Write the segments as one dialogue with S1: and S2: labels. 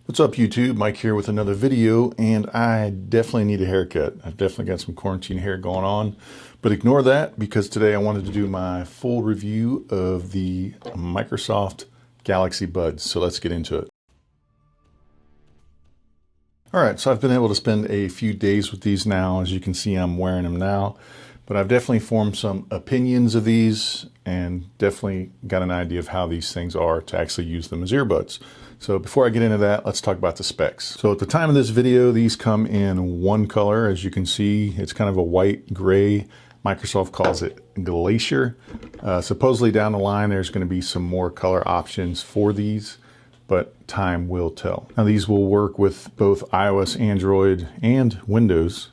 S1: What's up YouTube? Mike here with another video, and I definitely need a haircut. I've definitely got some quarantine hair going on, but ignore that because today I wanted to do my full review of the Microsoft Galaxy Buds. So let's get into it. Alright, so I've been able to spend a few days with these now. As you can see, I'm wearing them now, but I've definitely formed some opinions of these and definitely got an idea of how these things are to actually use them as earbuds. So before I get into that, let's talk about the specs. So at the time of this video, these come in one color. As you can see, it's kind of a white gray. Microsoft calls it Glacier. Supposedly down the line, there's going to be some more color options for these, but time will tell. Now these will work with both iOS, Android, and Windows.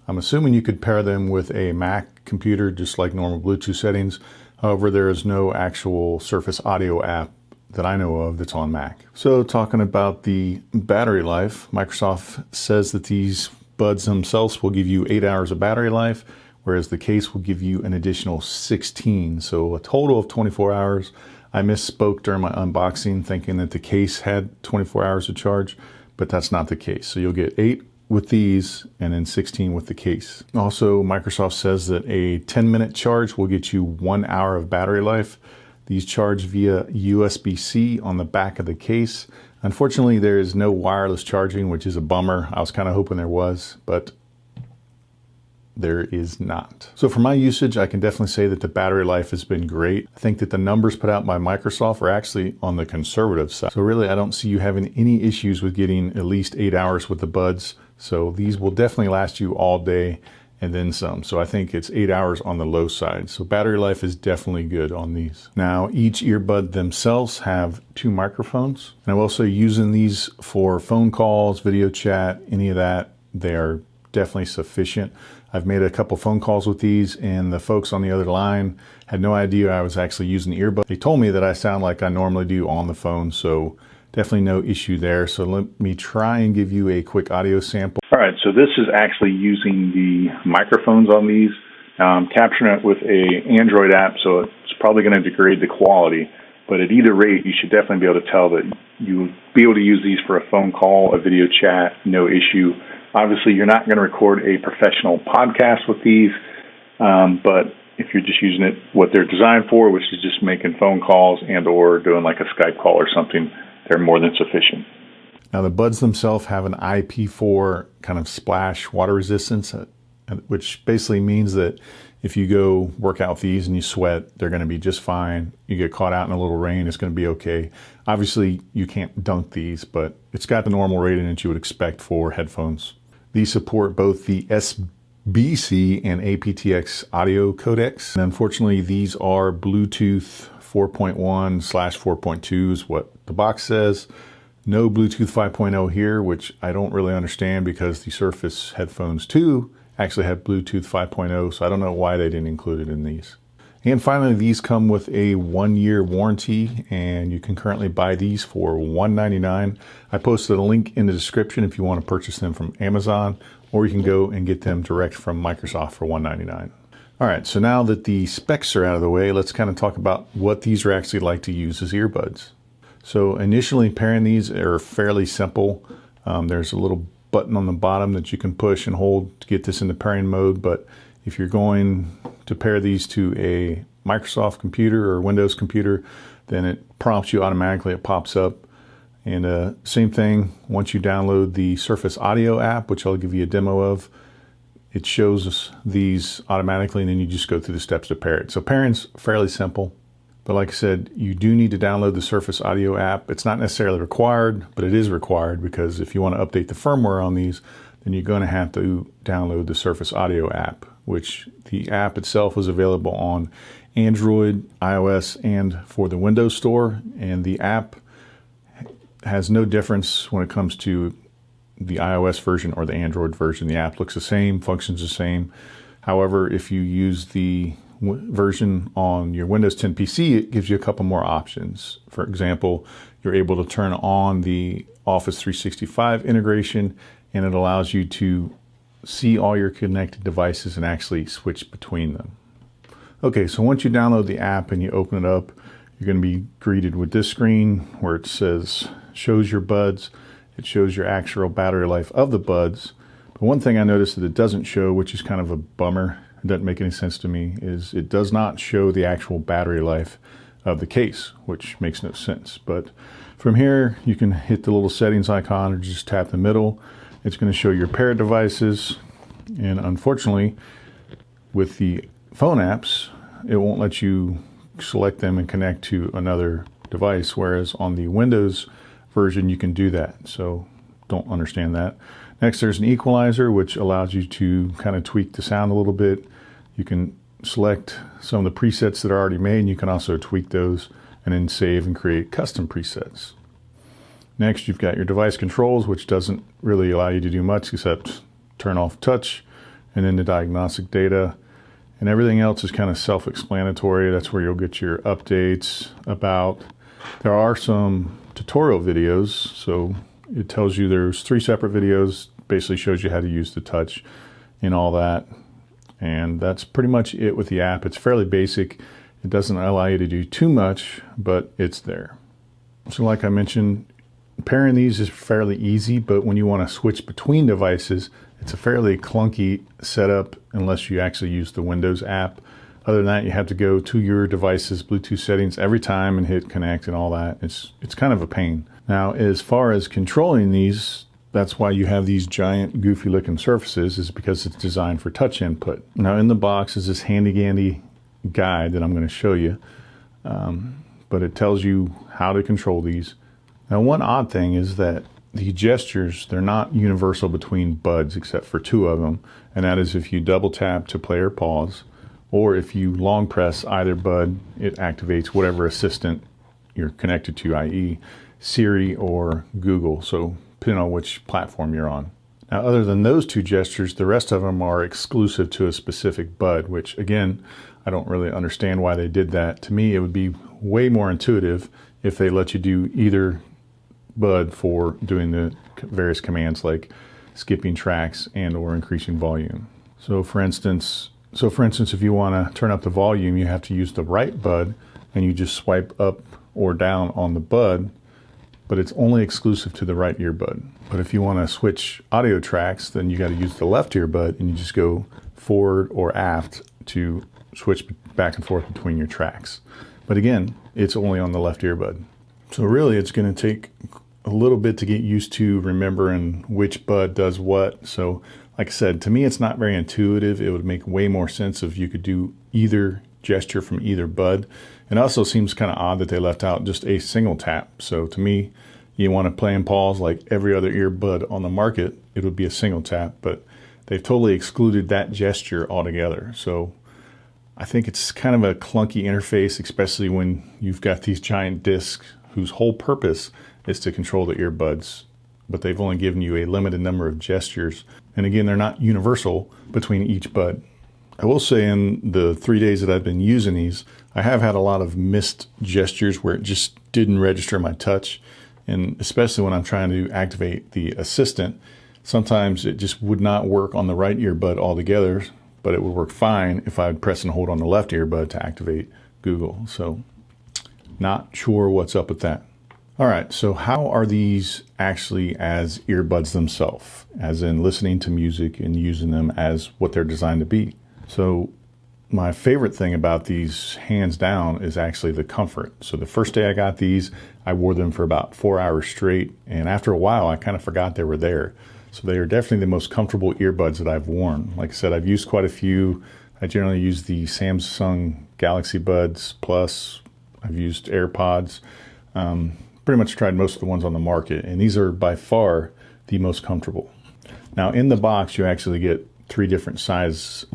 S1: I'm assuming you could pair them with a Mac computer, just like normal Bluetooth settings. However, there is no actual Surface Audio app that I know of that's on Mac. So talking about the battery life, Microsoft says that these buds themselves will give you 8 hours of battery life, whereas the case will give you an additional 16. So a total of 24 hours. I misspoke during my unboxing thinking that the case had 24 hours of charge, but that's not the case. So you'll get 8 with these and then 16 with the case. Also, Microsoft says that a 10-minute charge will get you 1 hour of battery life. These charge via USB-C on the back of the case. Unfortunately, there is no wireless charging, which is a bummer. I was kind of hoping there was, but there is not. So for my usage, I can definitely say that the battery life has been great. I think that the numbers put out by Microsoft are actually on the conservative side. So really, I don't see you having any issues with getting at least 8 hours with the buds. So these will definitely last you all day and then some. So I think it's 8 hours on the low side. So battery life is definitely good on these. Now, each earbud themselves have 2 microphones. And I'm also using these for phone calls, video chat, any of that. They are definitely sufficient. I've made a couple phone calls with these, and the folks on the other line had no idea I was actually using the earbud. They told me that I sound like I normally do on the phone, so definitely no issue there. So let me try and give you a quick audio sample. All right, so this is actually using the microphones on these. I'm capturing it with a Android app, so it's probably going to degrade the quality. But at either rate, you should definitely be able to tell that you'll be able to use these for a phone call, a video chat, no issue. Obviously, you're not going to record a professional podcast with these, but if you're just using it what they're designed for, which is just making phone calls and or doing like a Skype call or something, they're more than sufficient. Now the buds themselves have an IP4 kind of splash water resistance, which basically means that if you go work out with these and you sweat, they're going to be just fine. You get caught out in a little rain, it's going to be okay. Obviously, you can't dunk these, but it's got the normal rating that you would expect for headphones. These support both the SBC and aptX audio codecs. And unfortunately, these are Bluetooth 4.1/4.2 is what the box says. No Bluetooth 5.0 here, which I don't really understand because the Surface Headphones 2 actually have Bluetooth 5.0, so I don't know why they didn't include it in these. And finally, these come with a 1-year warranty, and you can currently buy these for $199. I posted a link in the description if you want to purchase them from Amazon, or you can go and get them direct from Microsoft for $199. All right, so now that the specs are out of the way, let's kind of talk about what these are actually like to use as earbuds. So initially pairing these are fairly simple. There's a little button on the bottom that you can push and hold to get this into pairing mode, but if you're going to pair these to a Microsoft computer or Windows computer, then it prompts you automatically, it pops up. And same thing, once you download the Surface Audio app, which I'll give you a demo of, it shows these automatically, and then you just go through the steps to pair it. So pairing's fairly simple, but like I said, you do need to download the Surface Audio app. It's not necessarily required, but it is required because if you want to update the firmware on these, then you're going to have to download the Surface Audio app, which the app itself is available on Android, iOS, and for the Windows Store. And the app has no difference when it comes to the iOS version or the Android version. The app looks the same, functions the same. However, if you use the version on your Windows 10 PC, it gives you a couple more options. For example, you're able to turn on the Office 365 integration, and it allows you to see all your connected devices and actually switch between them. Okay, so once you download the app and you open it up, you're going to be greeted with this screen where it says shows your buds. It shows your actual battery life of the buds. But one thing I noticed that it doesn't show, which is kind of a bummer, it doesn't make any sense to me, is it does not show the actual battery life of the case, which makes no sense. But from here, you can hit the little settings icon or just tap the middle. It's going to show your paired devices. And unfortunately, with the phone apps, it won't let you select them and connect to another device, whereas on the Windows version, you can do that. So don't understand that. Next, there's an equalizer, which allows you to kind of tweak the sound a little bit. You can select some of the presets that are already made, and you can also tweak those and then save and create custom presets. Next, you've got your device controls, which doesn't really allow you to do much except turn off touch, and then the diagnostic data. And everything else is kind of self-explanatory. That's where you'll get your updates about. There are some tutorial videos, so it tells you there's 3 separate videos, basically shows you how to use the touch and all that. And that's pretty much it with the app. It's fairly basic. It doesn't allow you to do too much, but it's there. So like I mentioned, pairing these is fairly easy, but when you want to switch between devices, it's a fairly clunky setup unless you actually use the Windows app. Other than that, you have to go to your device's Bluetooth settings every time and hit connect and all that. It's kind of a pain. Now, as far as controlling these, that's why you have these giant goofy looking surfaces, is because it's designed for touch input. Now in the box is this handy dandy guide that I'm going to show you, but it tells you how to control these. Now one odd thing is that the gestures, they're not universal between buds except for 2 of them, and that is if you double tap to play or pause, or if you long press either bud, it activates whatever assistant you're connected to, i.e. Siri or Google, so depending on which platform you're on. Now, other than those 2 gestures, the rest of them are exclusive to a specific bud, which again, I don't really understand why they did that. To me, it would be way more intuitive if they let you do either bud for doing the various commands like skipping tracks and or increasing volume. So for instance, if you want to turn up the volume, you have to use the right bud and you just swipe up or down on the bud, but it's only exclusive to the right earbud. But if you want to switch audio tracks, then you got to use the left earbud and you just go forward or aft to switch back and forth between your tracks. But again, it's only on the left earbud. So really it's going to take a little bit to get used to remembering which bud does what. So like I said, to me, it's not very intuitive. It would make way more sense if you could do either gesture from either bud. It also seems kind of odd that they left out just a single tap. So to me, you want to play and pause like every other earbud on the market, it would be a single tap, but they've totally excluded that gesture altogether. So I think it's kind of a clunky interface, especially when you've got these giant discs whose whole purpose is to control the earbuds, but they've only given you a limited number of gestures. And again, they're not universal between each bud. I will say in the 3 days that I've been using these, I have had a lot of missed gestures where it just didn't register my touch. And especially when I'm trying to activate the assistant, sometimes it just would not work on the right earbud altogether, but it would work fine if I would press and hold on the left earbud to activate Google. So not sure what's up with that. All right, so how are these actually as earbuds themselves, as in listening to music and using them as what they're designed to be? So my favorite thing about these, hands down, is actually the comfort. So the first day I got these, I wore them for about 4 hours straight, and after a while, I kind of forgot they were there. So they are definitely the most comfortable earbuds that I've worn. Like I said, I've used quite a few. I generally use the Samsung Galaxy Buds Plus. I've used AirPods. Pretty much tried most of the ones on the market, and these are by far the most comfortable. Now in the box, you actually get 3 different sizes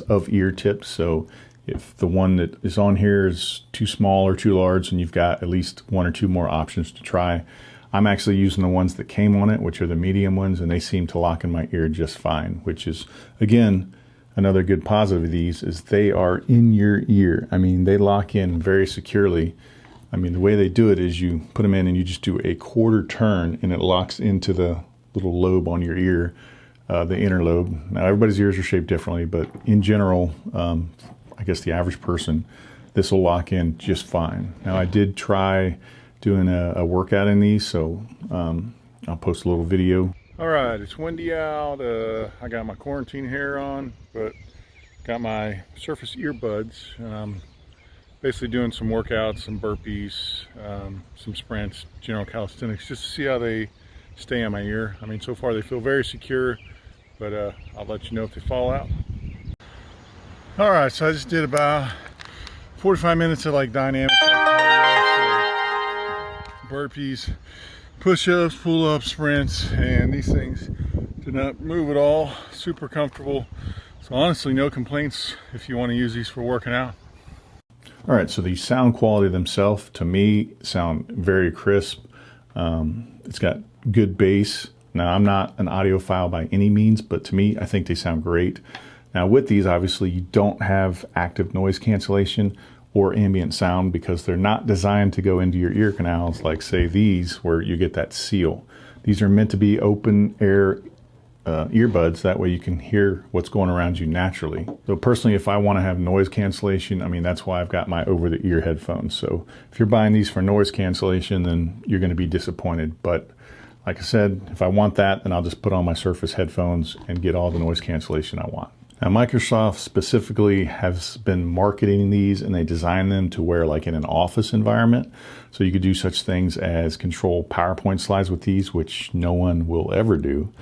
S1: of ear tips. So if the one that is on here is too small or too large, and you've got at least 1 or 2 more options to try. I'm actually using the ones that came on it, which are the medium ones, and they seem to lock in my ear just fine, which is, again, another good positive of these is they are in your ear. I mean, they lock in very securely. I mean, the way they do it is you put them in and you just do a quarter turn and it locks into the little lobe on your ear, the inner lobe. Now, everybody's ears are shaped differently, but in general, I guess the average person, this will lock in just fine. Now, I did try doing a workout in these, so I'll post a little video. All right, it's windy out. I got my quarantine hair on, but got my Surface earbuds, and I'm basically doing some workouts, some burpees, some sprints, general calisthenics, just to see how they stay in my ear. I mean, so far they feel very secure, but I'll let you know if they fall out. All right, so I just did about 45 minutes of like dynamic burpees, push-ups, pull-ups, sprints, and these things do not move at all. Super comfortable. So honestly, no complaints if you want to use these for working out. All right, so the sound quality themselves, to me, sound very crisp. It's got good bass. Now, I'm not an audiophile by any means, but to me, I think they sound great. Now, with these, obviously, you don't have active noise cancellation or ambient sound because they're not designed to go into your ear canals like, say, these, where you get that seal. These are meant to be open air earbuds, that way you can hear what's going around you naturally. So personally, if I want to have noise cancellation, I mean, that's why I've got my over-the-ear headphones. So if you're buying these for noise cancellation, then you're going to be disappointed. But like I said, if I want that, then I'll just put on my Surface headphones and get all the noise cancellation I want. Now, Microsoft specifically has been marketing these, and they designed them to wear like in an office environment. So you could do such things as control PowerPoint slides with these, which no one will ever do.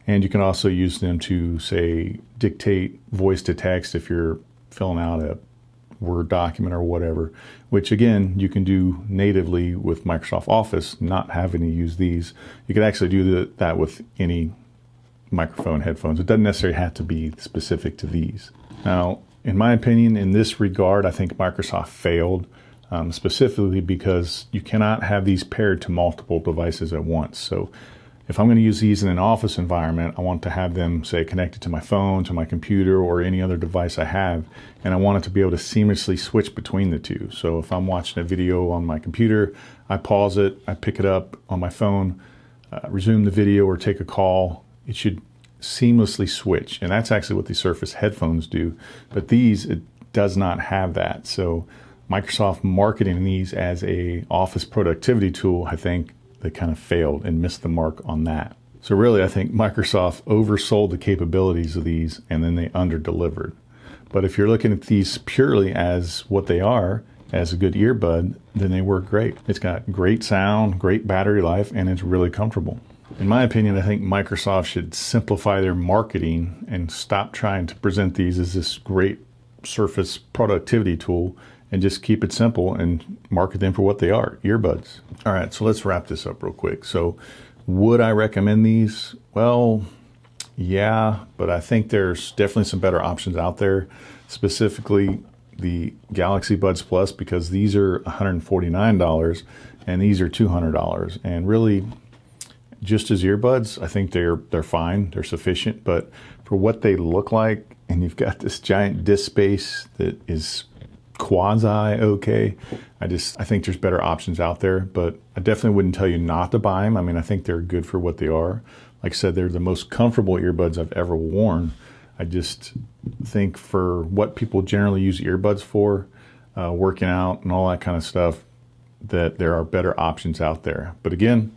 S1: And you can also use them to, say, dictate voice to text if you're filling out a Word document or whatever, which again, you can do natively with Microsoft Office, not having to use these. You could actually do that with any microphone headphones. It doesn't necessarily have to be specific to these. Now, in my opinion, in this regard, I think Microsoft failed, specifically because you cannot have these paired to multiple devices at once. So if I'm going to use these in an office environment, I want to have them, say, connected to my phone, to my computer, or any other device I have, and I want it to be able to seamlessly switch between the two. So if I'm watching a video on my computer, I pause it, I pick it up on my phone, resume the video, or take a call. It should seamlessly switch, and that's actually what the Surface headphones do. But these, it does not have that. So Microsoft marketing these as a office productivity tool, I think they kind of failed and missed the mark on that. So really, I think Microsoft oversold the capabilities of these, and then they under-delivered. But if you're looking at these purely as what they are, as a good earbud, then they work great. It's got great sound, great battery life, and it's really comfortable. In my opinion, I think Microsoft should simplify their marketing and stop trying to present these as this great Surface productivity tool, and just keep it simple and market them for what they are, earbuds. All right, so let's wrap this up real quick. So would I recommend these? Well, yeah, but I think there's definitely some better options out there, specifically the Galaxy Buds Plus, because these are $149 and these are $200. And really, just as earbuds, I think they're fine, they're sufficient, but for what they look like, and you've got this giant disk space that is quasi okay, I think there's better options out there, but I definitely wouldn't tell you not to buy them. I mean, I think they're good for what they are. Like I said, they're the most comfortable earbuds I've ever worn. I just think for what people generally use earbuds for, working out and all that kind of stuff, that there are better options out there. But again,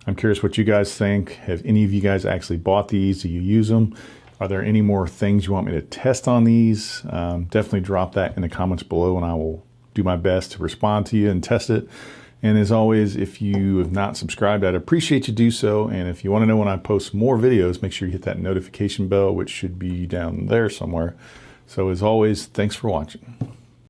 S1: I'm curious what you guys think. Have any of you guys actually bought these? Do you use them? Are there any more things you want me to test on these? Definitely drop that in the comments below, and I will do my best to respond to you and test it. And as always, if you have not subscribed, I'd appreciate you do so. And if you want to know when I post more videos, make sure you hit that notification bell, which should be down there somewhere. So as always, thanks for watching.